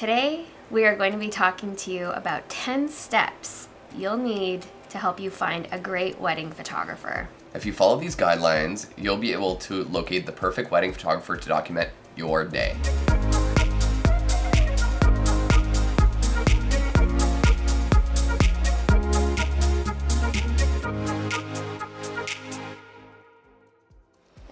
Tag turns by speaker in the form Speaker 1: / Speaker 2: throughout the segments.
Speaker 1: Today, we are going to be talking to you about 10 steps you'll need to help you find a great wedding photographer.
Speaker 2: If you follow these guidelines, you'll be able to locate the perfect wedding photographer to document your day.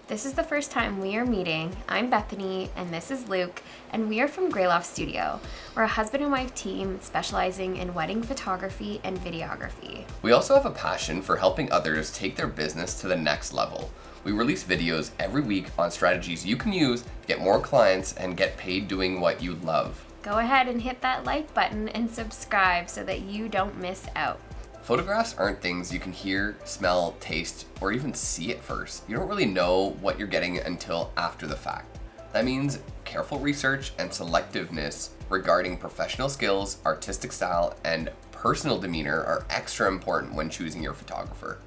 Speaker 1: This is the first time we are meeting. I'm Bethany and this is Luke, and we are from Loft Studio. We're a husband and wife team specializing in wedding photography and videography.
Speaker 2: We also have a passion for helping others take their business to the next level. We release videos every week on strategies you can use to get more clients and get paid doing what you love.
Speaker 1: Go ahead and hit that like button and subscribe so that you don't miss out.
Speaker 2: Photographs aren't things you can hear, smell, taste, or even see at first. You don't really know what you're getting until after the fact. That means careful research and selectiveness regarding professional skills, artistic style, and personal demeanor are extra important when choosing your photographer.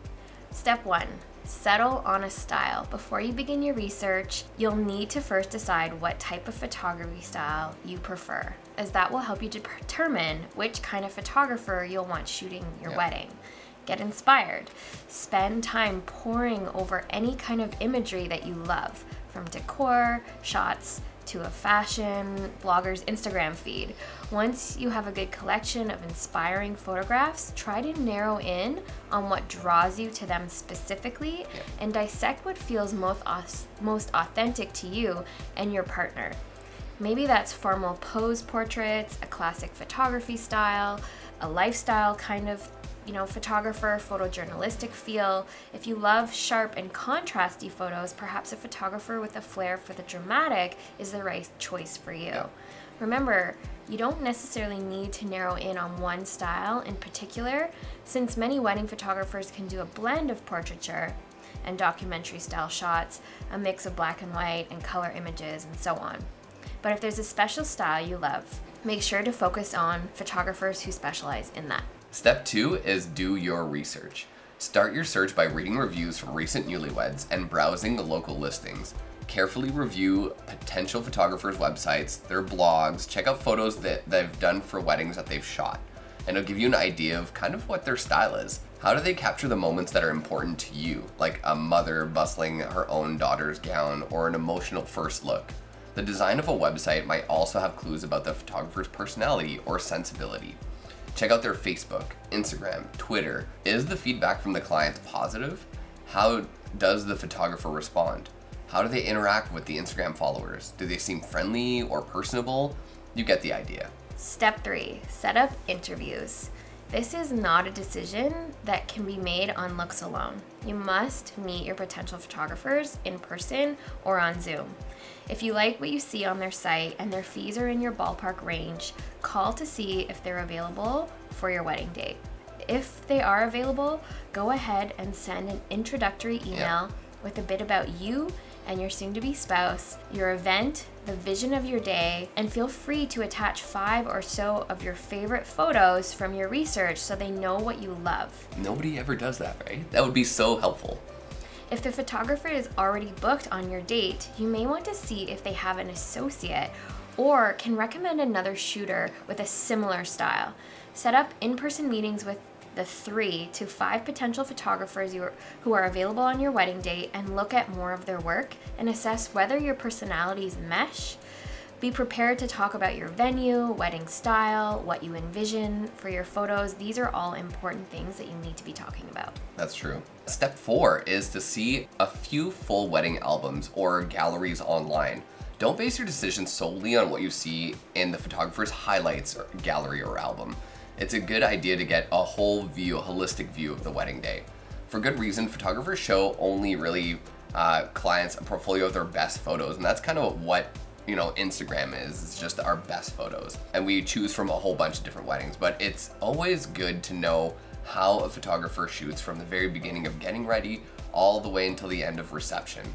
Speaker 1: Step 1. Settle on a style. Before you begin your research, you'll need to first decide what type of photography style you prefer, as that will help you determine which kind of photographer you'll want shooting your wedding. Get inspired. Spend time poring over any kind of imagery that you love, from decor, shots, to a fashion blogger's Instagram feed. Once you have a good collection of inspiring photographs, try to narrow in on what draws you to them specifically and dissect what feels most authentic to you and your partner. Maybe that's formal pose portraits, a classic photography style, a lifestyle kind of photographer, photojournalistic feel. If you love sharp and contrasty photos, perhaps a photographer with a flair for the dramatic is the right choice for you. Remember, you don't necessarily need to narrow in on one style in particular, since many wedding photographers can do a blend of portraiture and documentary style shots, a mix of black and white and color images, and so on. But if there's a special style you love, make sure to focus on photographers who specialize in that.
Speaker 2: Step 2 is do your research. Start your search by reading reviews from recent newlyweds and browsing the local listings. Carefully review potential photographers' websites, their blogs, check out photos that they've done for weddings that they've shot. And it'll give you an idea of kind of what their style is. How do they capture the moments that are important to you, like a mother bustling her own daughter's gown or an emotional first look? The design of a website might also have clues about the photographer's personality or sensibility. Check out their Facebook, Instagram, Twitter. Is the feedback from the clients positive? How does the photographer respond? How do they interact with the Instagram followers? Do they seem friendly or personable? You get the idea.
Speaker 1: Step 3, set up interviews. This is not a decision that can be made on looks alone. You must meet your potential photographers in person or on Zoom. If you like what you see on their site and their fees are in your ballpark range, call to see if they're available for your wedding date. If they are available, go ahead and send an introductory email with a bit about you and your soon-to-be spouse, your event, the vision of your day, and feel free to attach 5 or so of your favorite photos from your research so they know what you love.
Speaker 2: Nobody ever does that, right? That would be so helpful.
Speaker 1: If the photographer is already booked on your date, you may want to see if they have an associate or can recommend another shooter with a similar style. Set up in-person meetings with the 3 to 5 potential photographers who are available on your wedding date and look at more of their work and assess whether your personalities mesh. Be prepared to talk about your venue, wedding style, what you envision for your photos. These are all important things that you need to be talking about.
Speaker 2: That's true. Step 4 is to see a few full wedding albums or galleries online. Don't base your decision solely on what you see in the photographer's highlights or gallery or album. It's a good idea to get a holistic view of the wedding day. For good reason, photographers show only really clients a portfolio of their best photos, and that's kind of what Instagram is. It's just our best photos, and we choose from a whole bunch of different weddings. But it's always good to know how a photographer shoots from the very beginning of getting ready all the way until the end of reception.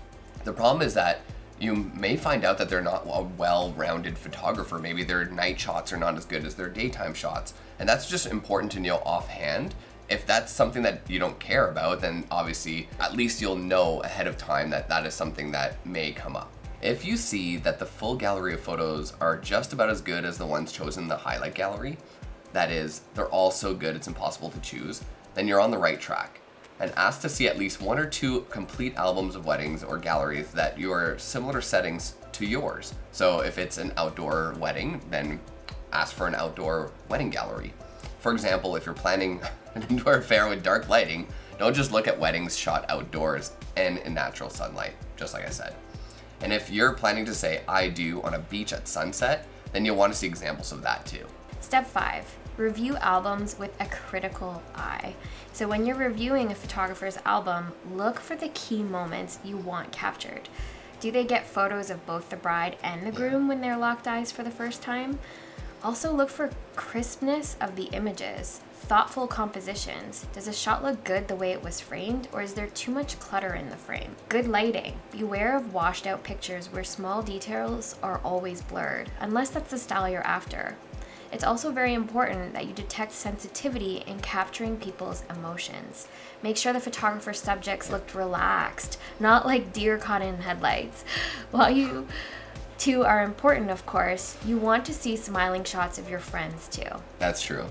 Speaker 2: The problem is that you may find out that they're not a well-rounded photographer. Maybe their night shots are not as good as their daytime shots. And that's just important to know offhand. If that's something that you don't care about, then obviously at least you'll know ahead of time that that is something that may come up. If you see that the full gallery of photos are just about as good as the ones chosen in the highlight gallery, that is, they're all so good it's impossible to choose, then you're on the right track. And ask to see at least 1 or 2 complete albums of weddings or galleries that are similar settings to yours. So if it's an outdoor wedding, then ask for an outdoor wedding gallery. For example, if you're planning an indoor affair with dark lighting, don't just look at weddings shot outdoors and in natural sunlight, just like I said. And if you're planning to say I do on a beach at sunset, then you'll want to see examples of that too.
Speaker 1: Step 5, review albums with a critical eye. So when you're reviewing a photographer's album, look for the key moments you want captured. Do they get photos of both the bride and the groom when they're locked eyes for the first time? Also look for crispness of the images, thoughtful compositions. Does a shot look good the way it was framed, or is there too much clutter in the frame? Good lighting. Beware of washed out pictures where small details are always blurred, unless that's the style you're after. It's also very important that you detect sensitivity in capturing people's emotions. Make sure the photographer's subjects looked relaxed, not like deer caught in headlights. While you two are important, of course, you want to see smiling shots of your friends too.
Speaker 2: That's true.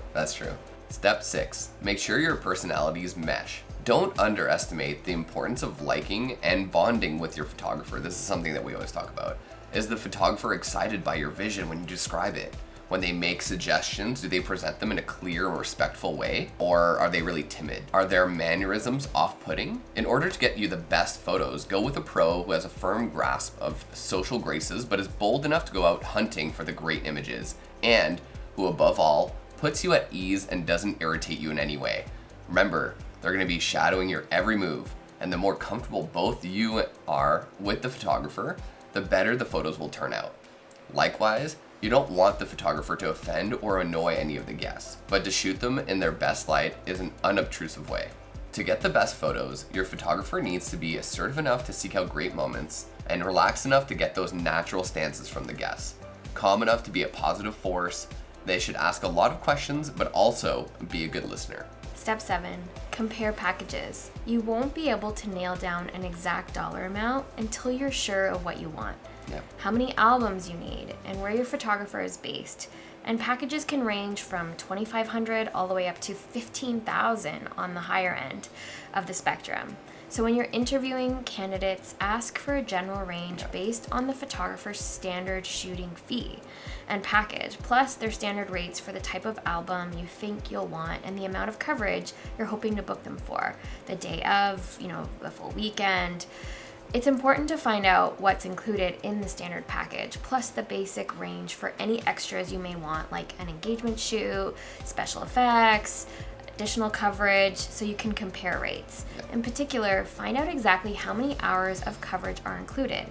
Speaker 2: Step 6, make sure your personalities mesh. Don't underestimate the importance of liking and bonding with your photographer. This is something that we always talk about. Is the photographer excited by your vision when you describe it? When they make suggestions, do they present them in a clear and respectful way? Or are they really timid? Are their mannerisms off-putting? In order to get you the best photos, go with a pro who has a firm grasp of social graces but is bold enough to go out hunting for the great images, and who above all puts you at ease and doesn't irritate you in any way. Remember, they're going to be shadowing your every move, and the more comfortable both you are with the photographer, the better the photos will turn out. Likewise, you don't want the photographer to offend or annoy any of the guests, but to shoot them in their best light is an unobtrusive way. To get the best photos, your photographer needs to be assertive enough to seek out great moments and relaxed enough to get those natural stances from the guests. Calm enough to be a positive force. They should ask a lot of questions, but also be a good listener.
Speaker 1: Step 7, compare packages. You won't be able to nail down an exact dollar amount until you're sure of what you want.
Speaker 2: Yep.
Speaker 1: How many albums you need, and where your photographer is based. And packages can range from $2,500 all the way up to $15,000 on the higher end of the spectrum. So when you're interviewing candidates, ask for a general range based on the photographer's standard shooting fee and package, plus their standard rates for the type of album you think you'll want and the amount of coverage you're hoping to book them for, the day of, the full weekend. It's important to find out what's included in the standard package, plus the basic range for any extras you may want, like an engagement shoot, special effects, additional coverage, so you can compare rates. In particular, find out exactly how many hours of coverage are included.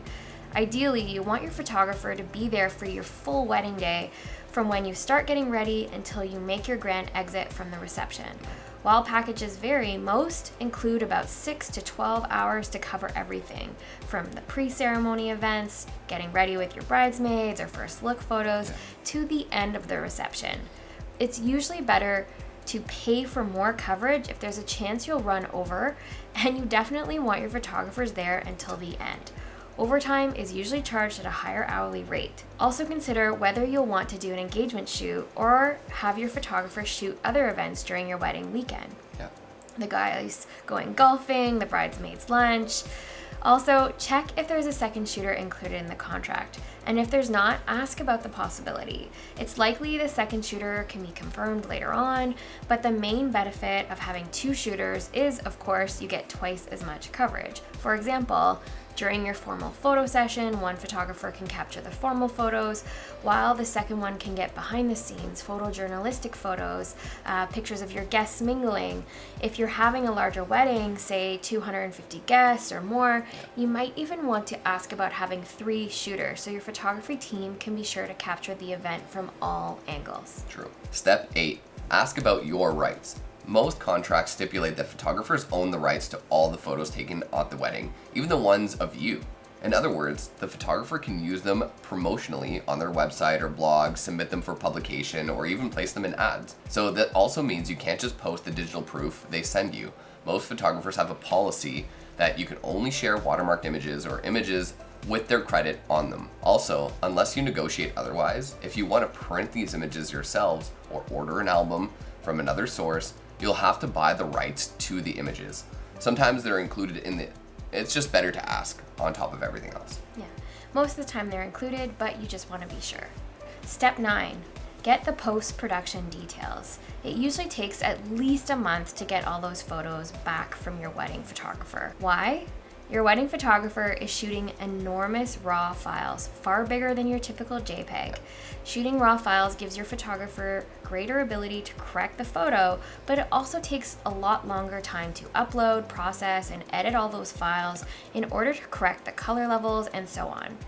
Speaker 1: Ideally, you want your photographer to be there for your full wedding day, from when you start getting ready until you make your grand exit from the reception. While packages vary, most include about 6 to 12 hours to cover everything, from the pre-ceremony events, getting ready with your bridesmaids or first look photos, to the end of the reception. It's usually better to pay for more coverage if there's a chance you'll run over, and you definitely want your photographers there until the end. Overtime is usually charged at a higher hourly rate. Also consider whether you'll want to do an engagement shoot or have your photographer shoot other events during your wedding weekend. The guys going golfing, the bridesmaids' lunch. Also, check if there's a second shooter included in the contract, and if there's not, ask about the possibility. It's likely the second shooter can be confirmed later on, but the main benefit of having 2 shooters is, of course, you get twice as much coverage. For example, during your formal photo session, one photographer can capture the formal photos, while the second one can get behind the scenes photojournalistic photos, pictures of your guests mingling. If you're having a larger wedding, say 250 guests or more, you might even want to ask about having 3 shooters so your photography team can be sure to capture the event from all angles.
Speaker 2: True. Step 8, ask about your rights. Most contracts stipulate that photographers own the rights to all the photos taken at the wedding, even the ones of you. In other words, the photographer can use them promotionally on their website or blog, submit them for publication, or even place them in ads. So that also means you can't just post the digital proof they send you. Most photographers have a policy that you can only share watermarked images or images with their credit on them. Also, unless you negotiate otherwise, if you want to print these images yourselves or order an album from another source, you'll have to buy the rights to the images. Sometimes they're included in the, it's just better to ask on top of everything else.
Speaker 1: Yeah, most of the time they're included, but you just want to be sure. Step 9, get the post-production details. It usually takes at least a month to get all those photos back from your wedding photographer. Why? Your wedding photographer is shooting enormous RAW files, far bigger than your typical JPEG. Shooting RAW files gives your photographer greater ability to correct the photo, but it also takes a lot longer time to upload, process, and edit all those files in order to correct the color levels and so on.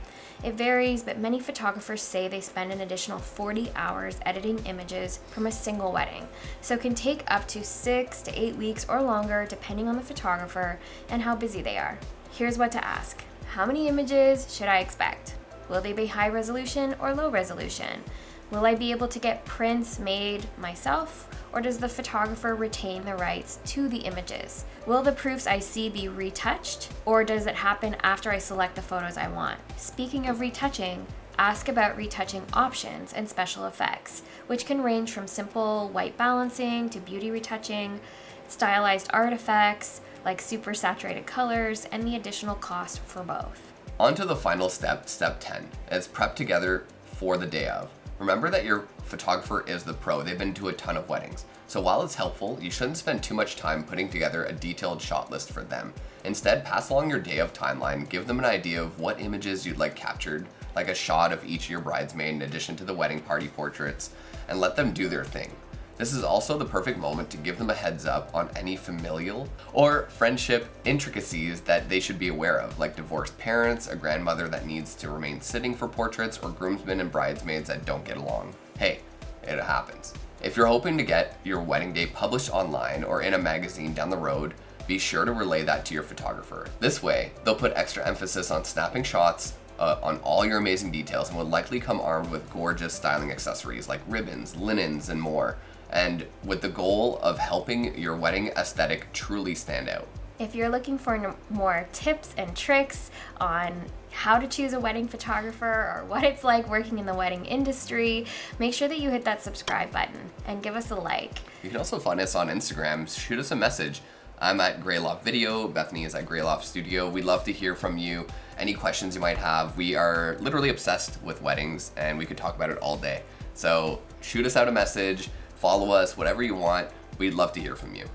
Speaker 1: It varies, but many photographers say they spend an additional 40 hours editing images from a single wedding, so it can take up to 6 to 8 weeks or longer depending on the photographer and how busy they are. Here's what to ask. How many images should I expect? Will they be high resolution or low resolution? Will I be able to get prints made myself, or does the photographer retain the rights to the images? Will the proofs I see be retouched, or does it happen after I select the photos I want? Speaking of retouching, ask about retouching options and special effects, which can range from simple white balancing to beauty retouching, stylized artifacts like super saturated colors, and the additional cost for both.
Speaker 2: On to the final step, step 10, is prep together for the day of. Remember that your photographer is the pro. They've been to a ton of weddings. So while it's helpful, you shouldn't spend too much time putting together a detailed shot list for them. Instead, pass along your day of timeline, give them an idea of what images you'd like captured, like a shot of each of your bridesmaid in addition to the wedding party portraits, and let them do their thing. This is also the perfect moment to give them a heads up on any familial or friendship intricacies that they should be aware of, like divorced parents, a grandmother that needs to remain sitting for portraits, or groomsmen and bridesmaids that don't get along. Hey, it happens. If you're hoping to get your wedding day published online or in a magazine down the road, be sure to relay that to your photographer. This way, they'll put extra emphasis on snapping shots on all your amazing details and will likely come armed with gorgeous styling accessories like ribbons, linens, and more, and with the goal of helping your wedding aesthetic truly stand out.
Speaker 1: If you're looking for more tips and tricks on how to choose a wedding photographer or what it's like working in the wedding industry, make sure that you hit that subscribe button and give us a like.
Speaker 2: You can also find us on Instagram. Shoot us a message. I'm at Loft Video. Bethany is at Loft Studio. We'd love to hear from you. Any questions you might have. We are literally obsessed with weddings and we could talk about it all day. So shoot us out a message, follow us, whatever you want. We'd love to hear from you.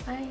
Speaker 1: Bye.